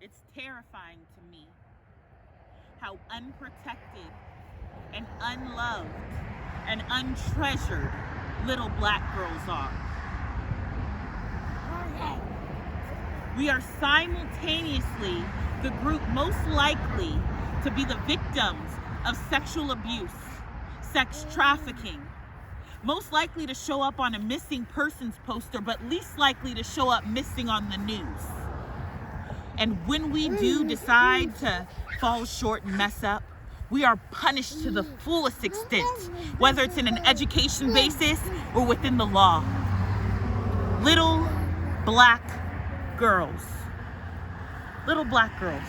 It's terrifying to me how unprotected and unloved and untreasured little black girls are. We are simultaneously the group most likely to be the victims of sexual abuse, sex trafficking, most likely to show up on a missing persons poster, but least likely to show up missing on the news. And when we do decide to fall short and mess up, we are punished to the fullest extent, whether it's in an education basis or within the law. Little black girls. Little black girls.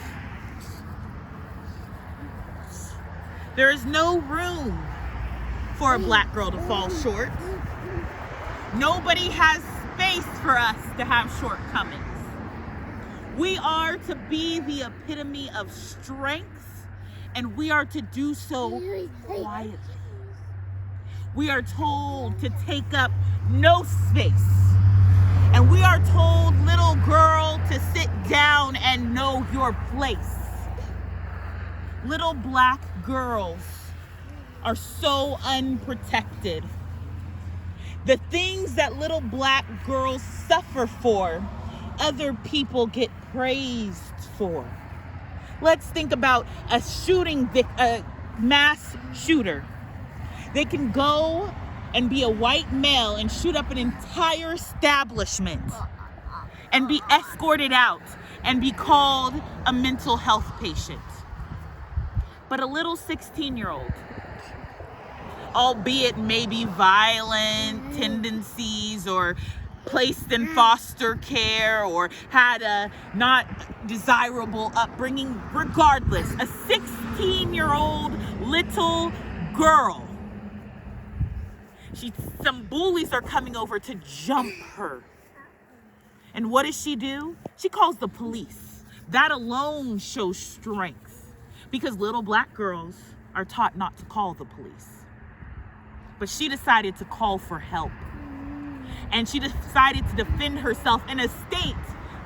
There is no room for a black girl to fall short. Nobody has space for us to have shortcomings. We are to be the epitome of strength, and we are to do so quietly. We are told to take up no space. And we are told, little girl, to sit down and know your place. Little black girls are so unprotected. The things that little black girls suffer for, other people get praised for. Let's think about a mass shooter. They can go and be a white male and shoot up an entire establishment and be escorted out and be called a mental health patient. But a little 16-year-old, albeit maybe violent tendencies or placed in foster care or had a not desirable upbringing, regardless, a 16-year-old little girl, some bullies are coming over to jump her. And what does she do? She calls the police. That alone shows strength, because little black girls are taught not to call the police. But she decided to call for help. And she decided to defend herself in a state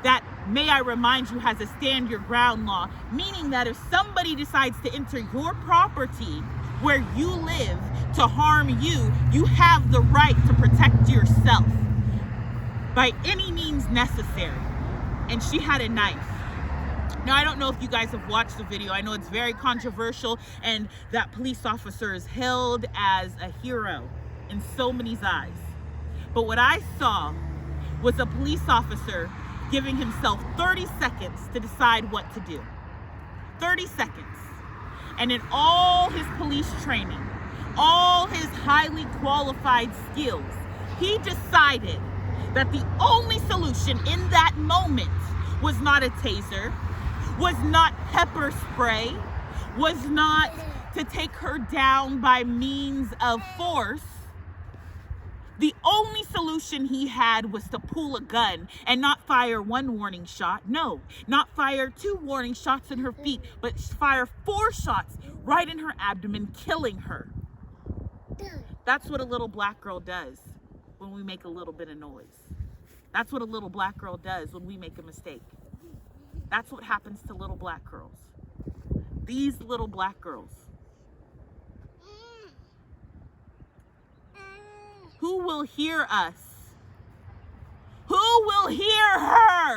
that, may I remind you, has a stand your ground law, meaning that if somebody decides to enter your property where you live to harm you, you have the right to protect yourself by any means necessary. And she had a knife. Now, I don't know if you guys have watched the video. I know it's very controversial, and that police officer is hailed as a hero in so many eyes. But what I saw was a police officer giving himself 30 seconds to decide what to do. 30 seconds. And in all his police training, all his highly qualified skills, he decided that the only solution in that moment was not a taser, was not pepper spray, was not to take her down by means of force. The only solution he had was to pull a gun and not fire one warning shot. No, not fire 2 warning shots in her feet, but fire 4 shots right in her abdomen, killing her. That's what a little black girl does when we make a little bit of noise. That's what a little black girl does when we make a mistake. That's what happens to little black girls. These little black girls. Who will hear us? Who will hear her?